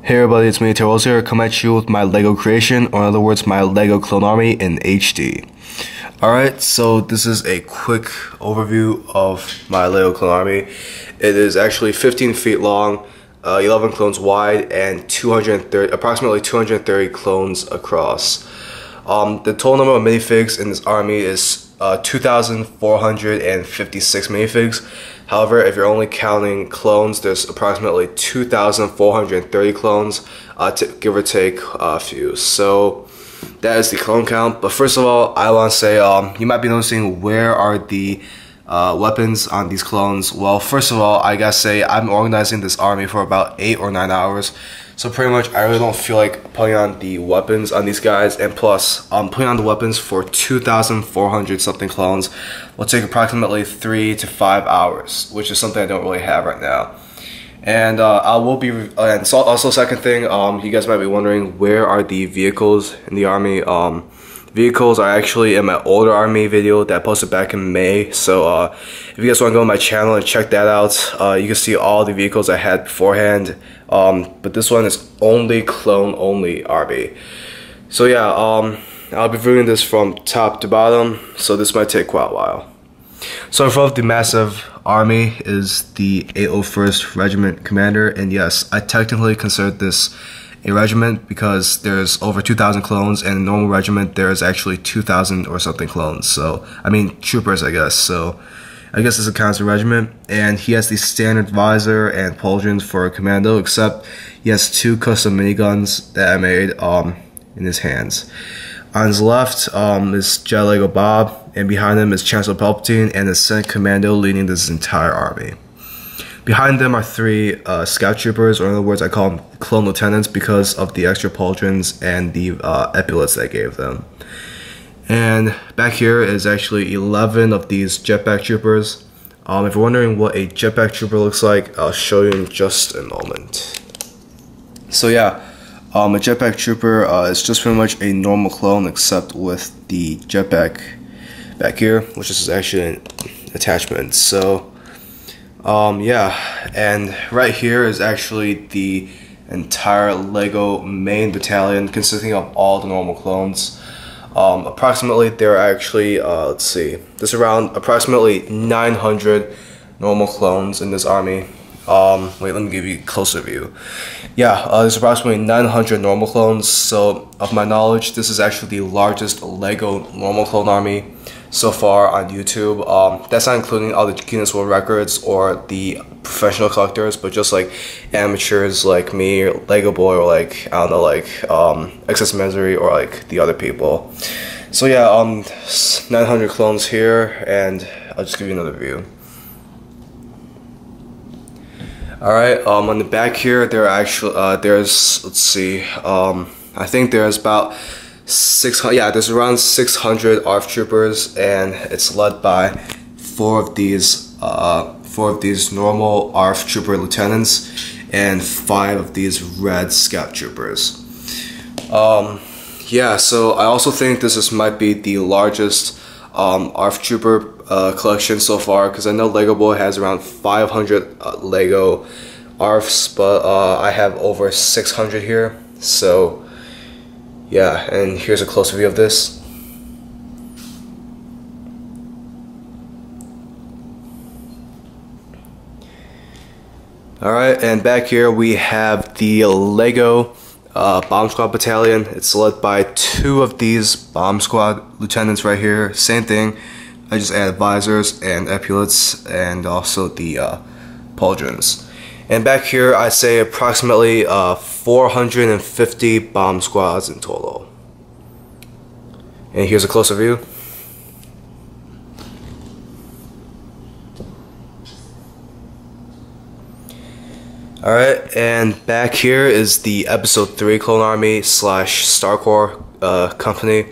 Hey everybody, it's me, Terrell here, come at you with my LEGO creation, or in other words, my LEGO Clone Army in HD. Alright, so this is a quick overview of my LEGO Clone Army. It is actually 15 feet long, 11 clones wide, and approximately 230 clones across. The total number of minifigs in this army is 2,456 minifigs. However, if you're only counting clones, there's approximately 2,430 clones, give or take a few. So that is the clone count. But first of all, I want to say you might be noticing where are the weapons on these clones. Well, first of all, I gotta say I'm organizing this army for about 8 or 9 hours. So pretty much I really don't feel like putting on the weapons on these guys, and plus putting on the weapons for 2,400 something clones will take approximately 3 to 5 hours, which is something I don't really have right now. And I will be, and so also second thing, you guys might be wondering, where are the vehicles in the army? Vehicles are actually in my older army video that I posted back in May. So if you guys want to go on my channel and check that out, you can see all the vehicles I had beforehand. But this one is only clone only army. So yeah, I'll be reviewing this from top to bottom, so this might take quite a while. So in front of the massive army is the 801st Regiment commander, and yes, I technically consider this a regiment because there's over 2,000 clones, and in a normal regiment there's actually 2,000 or something clones. So I mean troopers, I guess. So I guess this counts as a regiment, and he has the standard visor and pauldrons for a commando, except he has 2 custom miniguns that I made in his hands. On his left is Jet Lego Bob, and behind him is Chancellor Palpatine and the Senate Commando leading this entire army. Behind them are 3 scout troopers, or in other words, I call them clone lieutenants because of the extra pauldrons and the epaulets that I gave them. And back here is actually 11 of these jetpack troopers. If you're wondering what a jetpack trooper looks like, I'll show you in just a moment. So yeah, a jetpack trooper is just pretty much a normal clone except with the jetpack back here, which is actually an attachment. So yeah, and right here is actually the entire LEGO main battalion consisting of all the normal clones. Approximately there are actually, let's see, there's around approximately 900 normal clones in this army. Wait, let me give you a closer view. Yeah, there's approximately 900 normal clones, so of my knowledge, this is actually the largest LEGO normal clone army so far on YouTube. That's not including all the Guinness World Records or the professional collectors, but just like amateurs like me, or Lego Boy, or like, I don't know, like Excess Misery, or like the other people. So yeah, 900 clones here, and I'll just give you another view. Alright, on the back here, there are actually, there's, let's see, I think there's about 600, yeah, there's around 600 ARF troopers, and it's led by 4 of these normal ARF trooper lieutenants and 5 of these red scout troopers. Yeah, so I also think this might be the largest ARF trooper collection so far, because I know Lego Boy has around 500 Lego ARFs, but I have over 600 here. So yeah, and here's a closer view of this. Alright, and back here we have the LEGO Bomb Squad Battalion. It's led by 2 of these Bomb Squad lieutenants right here. Same thing, I just added visors and epaulets and also the pauldrons. And back here I say approximately 450 bomb squads in total. And here's a closer view. Alright, and back here is the Episode 3 Clone Army / Star Corps company.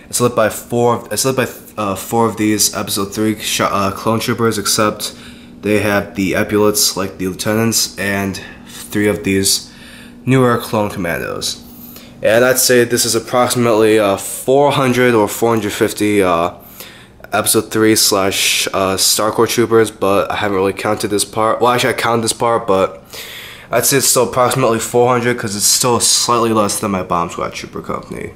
It's led by 4 of these Episode 3 clone troopers, except they have the epaulets like the lieutenants, and 3 of these newer clone commandos. And I'd say this is approximately 400 or 450 Episode 3 / Star Corps troopers, but I haven't really counted this part. Well, actually I counted this part, but I'd say it's still approximately 400 because it's still slightly less than my bomb squad trooper company.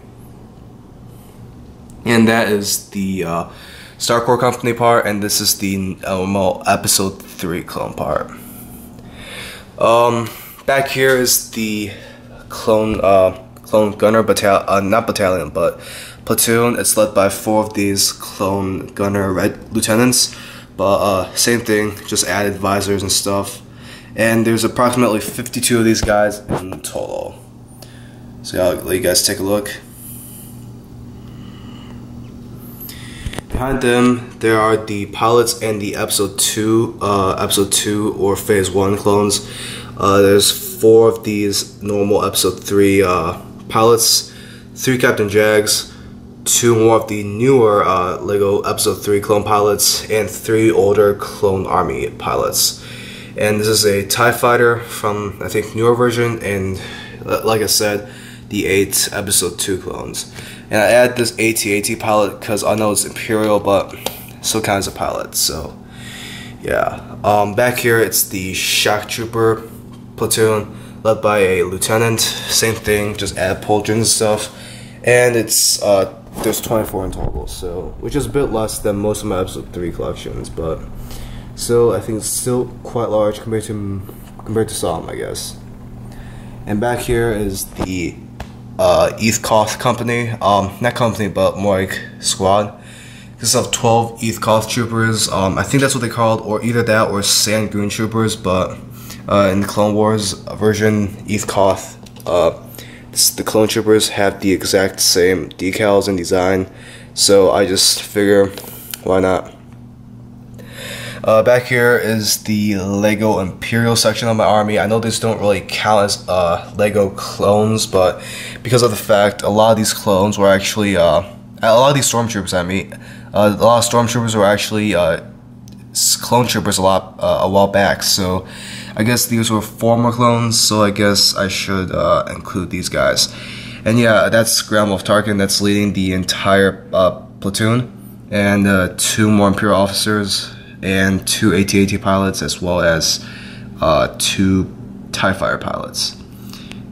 And that is the Star Corps company part, and this is the episode 3 clone part. Back here is the clone gunner battalion, not battalion, but platoon. It's led by 4 of these clone gunner lieutenants, but same thing, just added visors and stuff. And there's approximately 52 of these guys in total. So I'll let you guys take a look. Behind them, there are the pilots and the episode 2 or phase 1 clones. There's 4 of these normal episode 3 pilots, 3 Captain Jags, 2 more of the newer Lego episode 3 clone pilots, and 3 older clone army pilots. And this is a TIE fighter from, I think, newer version, and like I said, the 8 episode 2 clones. And I add this AT-AT pilot because I know it's Imperial, but still counts as a pilot, so yeah. Back here it's the shock trooper platoon led by a lieutenant. Same thing, just add pauldrons and stuff. And it's there's 24 in total, so which is a bit less than most of my episode 3 collections, but still I think it's still quite large compared to some, I guess. And back here is the East Coast company, not company, but more like squad. Consists of 12 East Coast troopers. I think that's what they called, or either that or Sand Green troopers. But in the Clone Wars version, East Coast, the clone troopers have the exact same decals and design. So I just figure, why not? Back here is the Lego Imperial section of my army. I know these don't really count as Lego clones, but because of the fact a lot of these clones were actually, a lot of these stormtroopers I meet, a lot of stormtroopers were actually clone troopers a while back. So I guess these were former clones, so I guess I should include these guys. And yeah, that's Grand Moff Tarkin, that's leading the entire platoon, and 2 more Imperial officers, and 2 AT-AT pilots, as well as 2 TIE fighter pilots.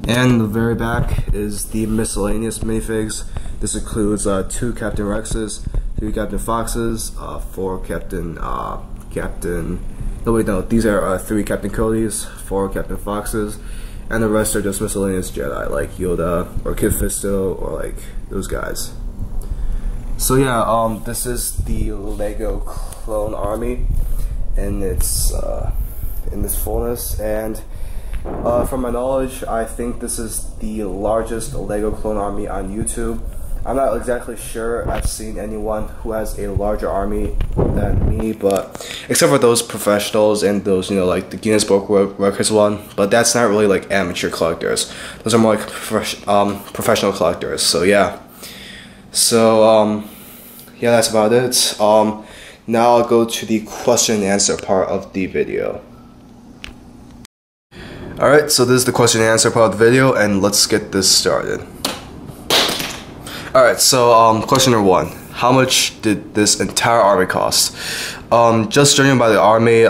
And the very back is the miscellaneous minifigs. This includes 2 Captain Rexes, 3 Captain Foxes, 4 these are 3 Captain Codys, 4 Captain Foxes, and the rest are just miscellaneous Jedi, like Yoda, or Kit Fisto, or like those guys. So yeah, this is the Lego clone army, and it's in this fullness. And from my knowledge, I think this is the largest Lego clone army on YouTube. I'm not exactly sure I've seen anyone who has a larger army than me, but except for those professionals and those, you know, like the Guinness Book Records one. But that's not really like amateur collectors. Those are more like professional collectors. So yeah. So yeah, that's about it. Now I'll go to the question and answer part of the video. Alright, so this is the question and answer part of the video, and let's get this started. Alright, so question number 1. How much did this entire army cost? Just judging by the army,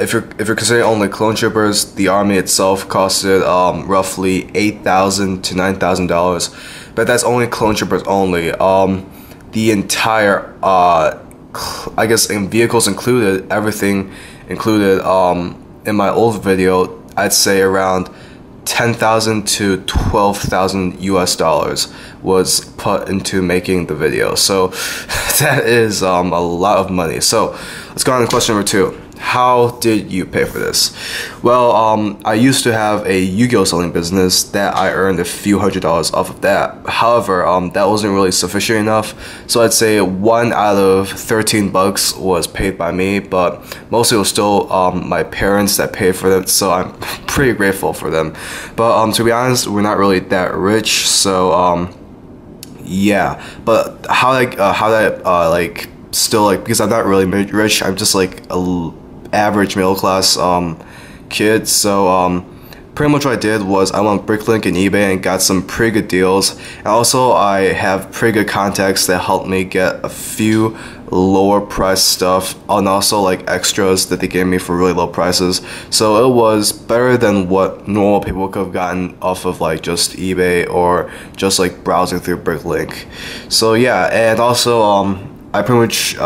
if you're considering only clone troopers, the army itself costed roughly $8,000 to $9,000. But that's only clone troopers only. The entire, I guess in vehicles included, everything included, in my old video, I'd say around 10,000 to 12,000 US dollars was put into making the video. So that is a lot of money. So let's go on to question number 2. How did you pay for this? Well, I used to have a Yu-Gi-Oh selling business that I earned a few $100s off of that. However, that wasn't really sufficient enough, so I'd say 1 out of 13 bucks was paid by me, but mostly it was still my parents that paid for them, so I'm pretty grateful for them. But to be honest, we're not really that rich, so yeah. But how that still, like, because I'm not really rich, I'm just like a average middle class kid, so pretty much what I did was I went on Bricklink and eBay and got some pretty good deals. And also I have pretty good contacts that helped me get a few lower price stuff and also like extras that they gave me for really low prices. So it was better than what normal people could have gotten off of like just eBay or just like browsing through Bricklink. So yeah, and also I pretty much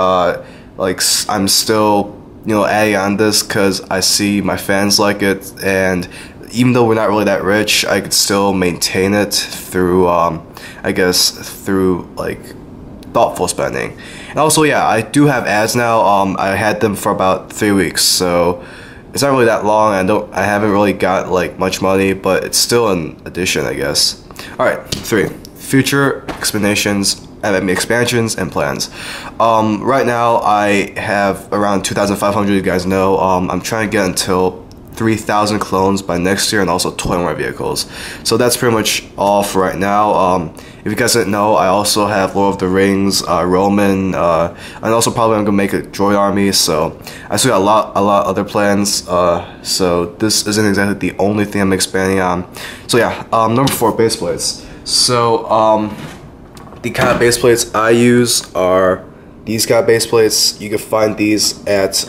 like I'm still, you know, adding on this because I see my fans like it, and even though we're not really that rich, I could still maintain it through I guess through like thoughtful spending. And also, yeah, I do have ads now. I had them for about 3 weeks, so it's not really that long. I haven't really got like much money, but it's still an addition, I guess. All right, 3 future expansions and plans. Right now I have around 2,500. You guys know. I'm trying to get until 3,000 clones by next year, and also 20 more vehicles. So that's pretty much all for right now. If you guys didn't know, I also have Lord of the Rings, Roman, and also probably I'm gonna make a droid army. So I still got a lot of other plans. So this isn't exactly the only thing I'm expanding on. So yeah, number 4, base plates. So the kind of base plates I use are these kind of base plates. You can find these at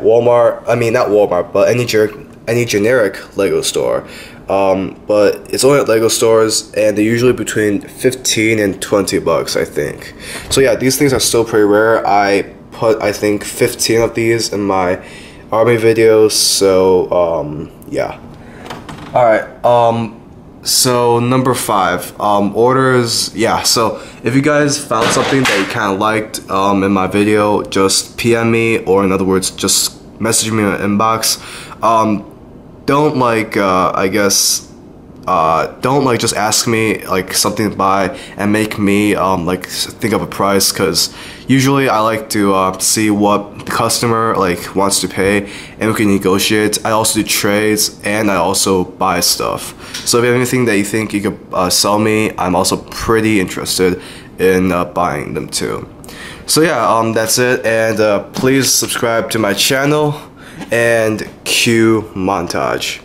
Walmart. I mean, not Walmart, but any generic Lego store. But it's only at Lego stores, and they're usually between 15 and 20 bucks, I think. So yeah, these things are still pretty rare. I put, I think, 15 of these in my army videos. So yeah. All right. So number 5, orders. Yeah, so if you guys found something that you kind of liked in my video, just PM me, or in other words, just message me in the inbox. Don't like I guess don't like just ask me like something to buy and make me like think of a price, because usually I like to see what the customer like wants to pay, and we can negotiate. I also do trades, and I also buy stuff. So if you have anything that you think you could sell me, I'm also pretty interested in buying them too. So yeah, that's it, and please subscribe to my channel, and cue montage.